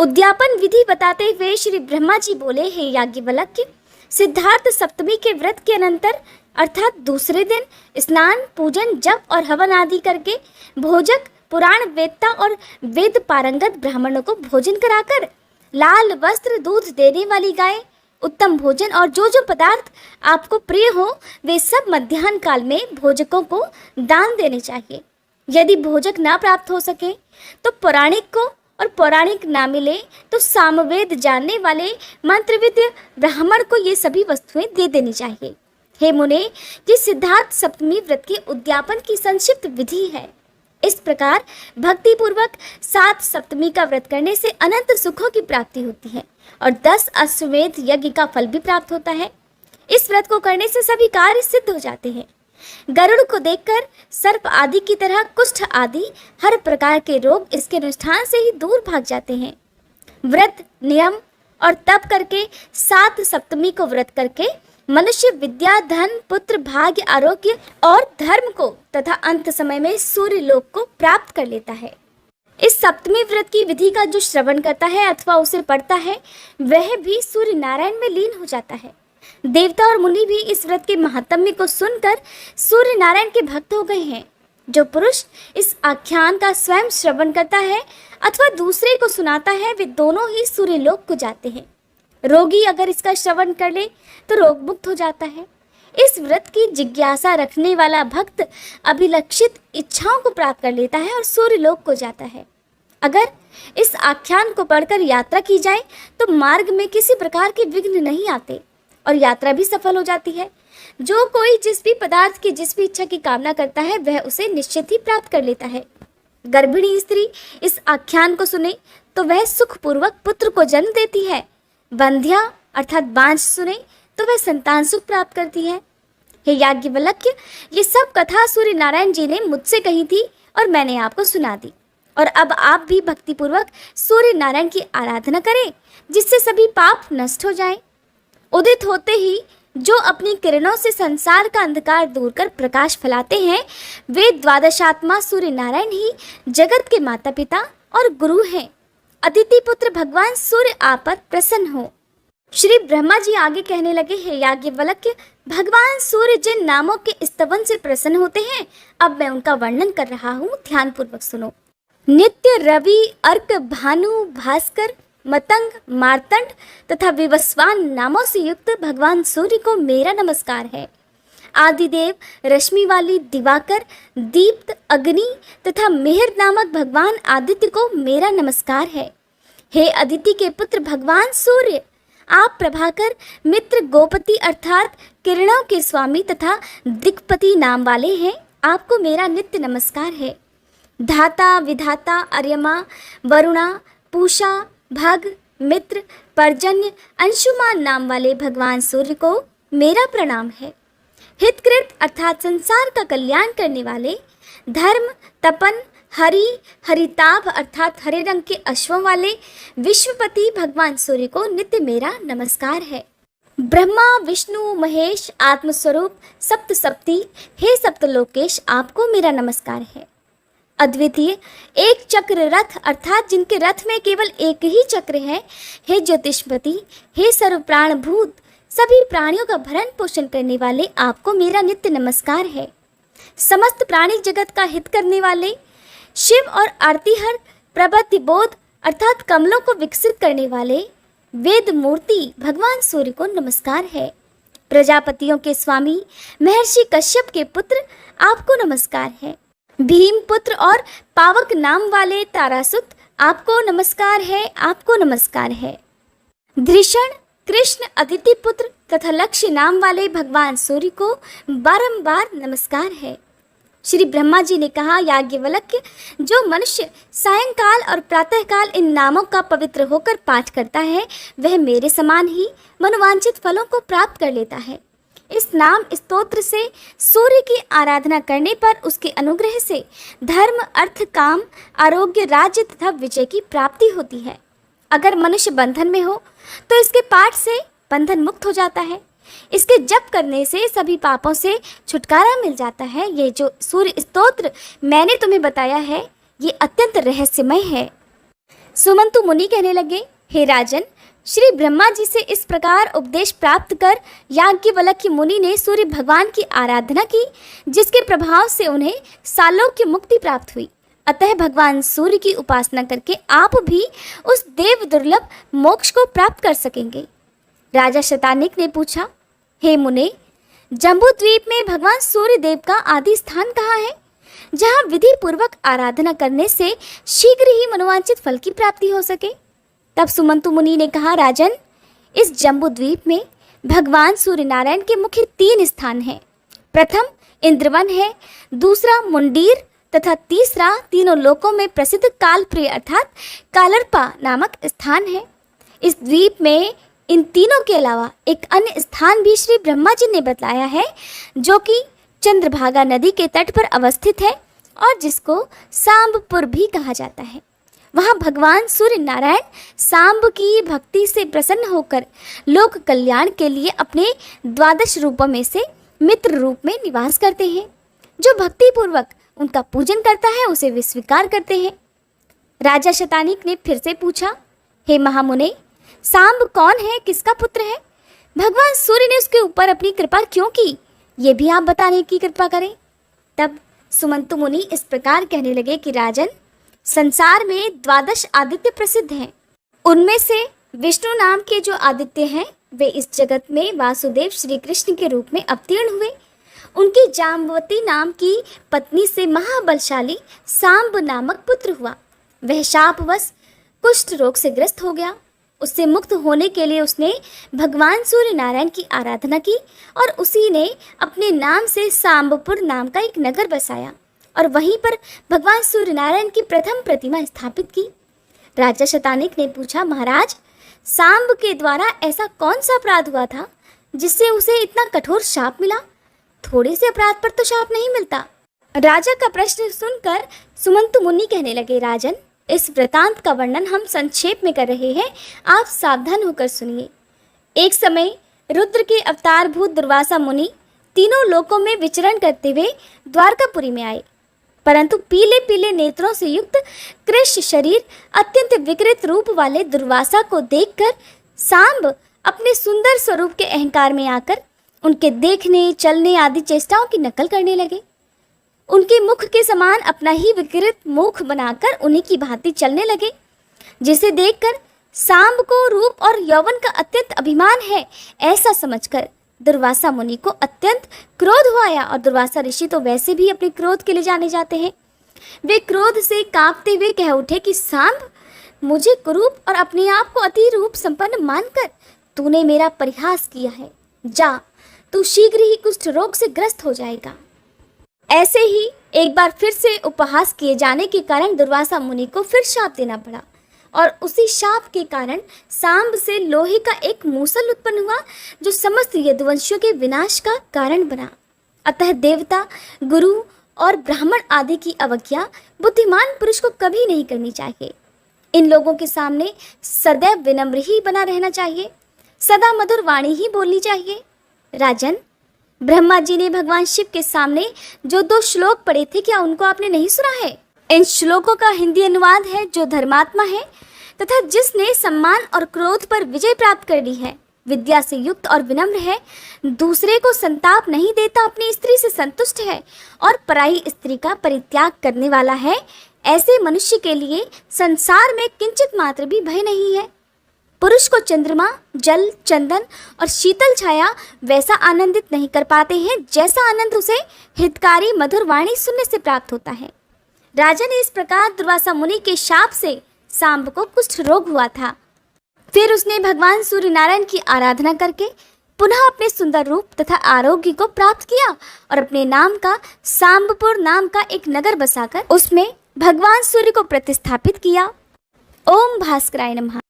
उद्यापन विधि बताते हुए श्री ब्रह्मा जी बोले, हे याज्ञवल्क्य, सिद्धार्थ सप्तमी के व्रत के अनंतर अर्थात दूसरे दिन स्नान, पूजन, जप और हवन आदि करके भोजक, पुराण वेदता और वेद पारंगत ब्राह्मणों को भोजन कराकर लाल वस्त्र, दूध देने वाली गाय, उत्तम भोजन और जो पदार्थ आपको प्रिय हो वे सब मध्याह्न काल में भोजकों को दान देने चाहिए। यदि भोजक ना प्राप्त हो सके तो पौराणिक को, और पौराणिक ना मिले तो सामवेद जानने वाले मंत्रविद ब्राह्मण को ये सभी वस्तुएं दे देनी चाहिए। हे मुने, ये सिद्धार्थ सप्तमी व्रत के उद्यापन की संक्षिप्त विधि है। इस प्रकार भक्ति पूर्वक 7 सप्तमी का व्रत करने से अनंत सुखों की प्राप्ति होती है और 10 अश्वमेध यज्ञ का फल भी प्राप्त होता है। इस व्रत को करने से सभी कार्य सिद्ध हो जाते हैं। गरुड़ को देखकर सर्प आदि की तरह कुष्ठ आदि हर प्रकार के रोग इसके अनुष्ठान से ही दूर भाग जाते हैं। व्रत, नियम और तप करके 7 सप्तमी को व्रत करके मनुष्य विद्या, धन, पुत्र, भाग्य, आरोग्य और धर्म को तथा अंत समय में सूर्य लोक को प्राप्त कर लेता है। इस सप्तमी व्रत की विधि का जो श्रवण करता है अथवा उसे पढ़ता है वह भी सूर्य नारायण में लीन हो जाता है। देवता और मुनि भी इस व्रत के महात्म्य को सुनकर सूर्य नारायण के भक्त हो गए हैं। जो पुरुष इस आख्यान का स्वयं श्रवण करता है अथवा दूसरे को सुनाता है वे दोनों ही सूर्य लोक को जाते हैं। रोगी अगर इसका श्रवण कर ले तो रोग मुक्त हो जाता है। इस व्रत की जिज्ञासा रखने वाला भक्त अभिलक्षित इच्छाओं को प्राप्त कर लेता है और सूर्य लोक को जाता है। अगर इस आख्यान को पढ़कर यात्रा की जाए तो मार्ग में किसी प्रकार के विघ्न नहीं आते और यात्रा भी सफल हो जाती है। जो कोई जिस भी पदार्थ की जिस भी इच्छा की कामना करता है वह उसे निश्चित ही प्राप्त कर लेता है। गर्भिणी स्त्री इस आख्यान को सुने तो वह सुखपूर्वक पुत्र को जन्म देती है। बंध्या अर्थात बांझ सुने तो वह संतान सुख प्राप्त करती है। हे याज्ञवल्क्य, ये सब कथा सूर्य नारायण जी ने मुझसे कही थी और मैंने आपको सुना दी। और अब आप भी भक्तिपूर्वक सूर्य नारायण की आराधना करें जिससे सभी पाप नष्ट हो जाएं। उदित होते ही जो अपनी किरणों से संसार का अंधकार दूर कर प्रकाश फैलाते हैं वे द्वादशात्मा सूर्य नारायण ही जगत के माता पिता और गुरु हैं। अदिति पुत्र भगवान सूर्य आप पर प्रसन्न हो। श्री ब्रह्मा जी आगे कहने लगे, हे याज्ञवल्क्य, भगवान सूर्य जिन नामों के स्तवन से प्रसन्न होते हैं अब मैं उनका वर्णन कर रहा हूँ, ध्यान पूर्वक सुनो। नित्य, रवि, अर्क, भानु, भास्कर, मतंग, मार्तंड तथा विवस्वान नामों से युक्त भगवान सूर्य को मेरा नमस्कार है। आदिदेव, रश्मि वाली, दिवाकर, दीप्त, अग्नि तथा मेहर नामक भगवान आदित्य को मेरा नमस्कार है। हे अदिति के पुत्र भगवान सूर्य, आप प्रभाकर, मित्र, गोपति अर्थात किरणों के स्वामी तथा दिक्पति नाम वाले हैं। आपको मेरा नित्य नमस्कार है। धाता, विधाता, अर्यमा, वरुणा, पूषा, भग, मित्र, पर्जन्य, अंशुमान नाम वाले भगवान सूर्य को मेरा प्रणाम है। हितकृत अर्थात संसार का कल्याण करने वाले, धर्म, तपन, हरि, हरिताभ अर्थात हरे रंग के अश्वों वाले विश्वपति भगवान सूर्य को नित्य मेरा नमस्कार है। ब्रह्मा, विष्णु, महेश, आत्मस्वरूप, सप्त सप्ती, हे सप्तलोकेश, आपको मेरा नमस्कार है। अद्वितीय, एक चक्र रथ अर्थात जिनके रथ में केवल एक ही चक्र है, हे ज्योतिषपति, हे सर्व प्राणभूत, सभी प्राणियों का भरण पोषण करने वाले, आपको मेरा नित्य नमस्कार है। समस्त प्राणी जगत का हित करने वाले, शिव और आरतीहर, प्रबुद्धि बोध अर्थात कमलों को विकसित करने वाले, वेद मूर्ति भगवान सूर्य को नमस्कार है। प्रजापतियों के स्वामी, महर्षि कश्यप के पुत्र, आपको नमस्कार है। भीम पुत्र और पावक नाम वाले तारासुत, आपको नमस्कार है, आपको नमस्कार है। धृषण, कृष्ण, अदिति पुत्र तथा लक्ष्य नाम वाले भगवान सूर्य को बारंबार नमस्कार है। श्री ब्रह्मा जी ने कहा, याज्ञवल्क्य, जो मनुष्य सायंकाल और प्रातःकाल इन नामों का पवित्र होकर पाठ करता है वह मेरे समान ही मनोवांछित फलों को प्राप्त कर लेता है। इस नाम स्तोत्र से सूर्य की आराधना करने पर उसके अनुग्रह से धर्म, अर्थ, काम, आरोग्य, राज्य तथा विजय की प्राप्ति होती है। अगर मनुष्य बंधन में हो तो इसके पाठ से बंधन मुक्त हो जाता है। इसके जप करने से सभी पापों से छुटकारा मिल जाता है। ये जो सूर्य स्तोत्र मैंने तुम्हें बताया है ये अत्यंत रहस्यमय है। सुमंतु मुनि कहने लगे, हे राजन, श्री ब्रह्मा जी से इस प्रकार उपदेश प्राप्त कर याज्ञवल्क्य मुनि ने सूर्य भगवान की आराधना की, जिसके प्रभाव से उन्हें सालोक्य मुक्ति प्राप्त हुई। अतः भगवान सूर्य की उपासना करके आप भी उस देव दुर्लभ मोक्ष को प्राप्त कर सकेंगे। राजा शतानिक ने पूछा, हे मुने, जम्बू द्वीप में भगवान सूर्य देव का आदि स्थान कहाँ है, जहाँ विधि पूर्वक आराधना करने से शीघ्र ही मनोवांछित फल की प्राप्ति हो सके? तब सुमंतु मुनि ने कहा, राजन, इस जम्बू द्वीप में भगवान सूर्य नारायण के मुख्य 3 स्थान हैं। प्रथम इंद्रवन है, दूसरा मुंडीर तथा तीसरा तीनों लोकों में प्रसिद्ध कालप्रिय अर्थात कालर्पा नामक स्थान है। इस द्वीप में इन तीनों के अलावा एक अन्य स्थान भी श्री ब्रह्मा जी ने बतलाया है, जो कि चंद्रभागा नदी के तट पर अवस्थित है और जिसको सांबपुर भी कहा जाता है। वहाँ भगवान सूर्य नारायण सांब की भक्ति से प्रसन्न होकर लोक कल्याण के लिए अपने 12 रूपों में से मित्र रूप में निवास करते हैं। जो भक्ति पूर्वक उनका पूजन करता है उसे वे स्वीकार करते हैं। राजा शतानिक ने फिर से पूछा, हे महामुने, सांब कौन है, किसका पुत्र है? भगवान सूर्य ने उसके ऊपर अपनी कृपा क्यों की, ये भी आप बताने की कृपा करें। तब सुमंतु मुनि इस प्रकार कहने लगे कि राजन, संसार में 12 आदित्य प्रसिद्ध हैं। उनमें से विष्णु नाम के जो आदित्य हैं वे इस जगत में वासुदेव श्री कृष्ण के रूप में अवतीर्ण हुए। उनकी जाम्बवती नाम की पत्नी से महाबलशाली सांब नामक पुत्र हुआ। वह शापवश कुष्ठ रोग से ग्रस्त हो गया। उससे मुक्त होने के लिए उसने भगवान सूर्य नारायण की आराधना की और उसी ने अपने नाम से सांबपुर नाम का एक नगर बसाया और वहीं पर भगवान सूर्य नारायण की प्रथम प्रतिमा स्थापित की। राजा शतानिक ने पूछा, महाराज, सांब के द्वारा ऐसा कौन सा अपराध हुआ था जिससे उसे इतना कठोर शाप मिला? थोड़े से अपराध पर तो शाप नहीं मिलता। राजा का प्रश्न सुनकर सुमंतु मुनि कहने लगे, राजन, इस वृतांत का वर्णन हम संक्षेप में कर रहे हैं, आप सावधान होकर सुनिए। एक समय रुद्र के अवतार भूत दुर्वासा मुनि तीनों लोकों में विचरण करते हुए द्वारकापुरी में आए, परंतु पीले पीले नेत्रों से युक्त कृष्ण शरीर अत्यंत विकृत रूप वाले दुर्वासा को देखकर सांब अपने सुंदर स्वरूप के अहंकार में आकर उनके देखने, चलने आदि चेष्टाओं की नकल करने लगे। उनके मुख के समान अपना ही विकृत मुख बनाकर उन्हीं की भांति चलने लगे, जिसे देखकर सांब को रूप और यौवन का अत्यंत अभिमान है ऐसा समझकर दुर्वासा मुनि को अत्यंत क्रोध हो आया। और दुर्वासा ऋषि तो वैसे भी अपने क्रोध के लिए जाने जाते हैं। वे क्रोध से कांपते हुए कह उठे कि सांब, मुझे कुरूप और अपने आप को अति रूप संपन्न मानकर तूने मेरा परिहास किया है। जा, तू शीघ्र ही कुष्ठ रोग से ग्रस्त हो जाएगा। ऐसे ही एक बार फिर से उपहास किए जाने के कारण दुर्वासा मुनि को फिर शाप देना पड़ा और उसी शाप के कारण सांब से लोहे का एक मूसल उत्पन्न हुआ जो समस्त यदुवंशियों के विनाश का कारण बना। अतः देवता, गुरु और ब्राह्मण आदि की अवज्ञा बुद्धिमान पुरुष को कभी नहीं करनी चाहिए। इन लोगों के सामने सदैव विनम्र ही बना रहना चाहिए, सदा मधुर वाणी ही बोलनी चाहिए। राजन, ब्रह्मा जी ने भगवान शिव के सामने जो 2 श्लोक पढ़े थे, क्या उनको आपने नहीं सुना है? इन श्लोकों का हिंदी अनुवाद है, जो धर्मात्मा है तथा जिसने सम्मान और क्रोध पर विजय प्राप्त कर ली है, विद्या से युक्त और विनम्र है, दूसरे को संताप नहीं देता, अपनी स्त्री से संतुष्ट है और पराई स्त्री का परित्याग करने वाला है, ऐसे मनुष्य के लिए संसार में किंचित मात्र भी भय नहीं है। पुरुष को चंद्रमा, जल, चंदन और शीतल छाया वैसा आनंदित नहीं कर पाते हैं जैसा आनंद उसे हितकारी मधुर वाणी सुनने से प्राप्त होता है। राजा ने इस प्रकार दुर्वासा मुनि के शाप से सांब को कुष्ठ रोग हुआ था। फिर उसने भगवान सूर्य नारायण की आराधना करके पुनः अपने सुंदर रूप तथा आरोग्य को प्राप्त किया और अपने नाम का सांबपुर नाम का एक नगर बसाकर उसमें भगवान सूर्य को प्रतिस्थापित किया। ओम भास्कराय नमः।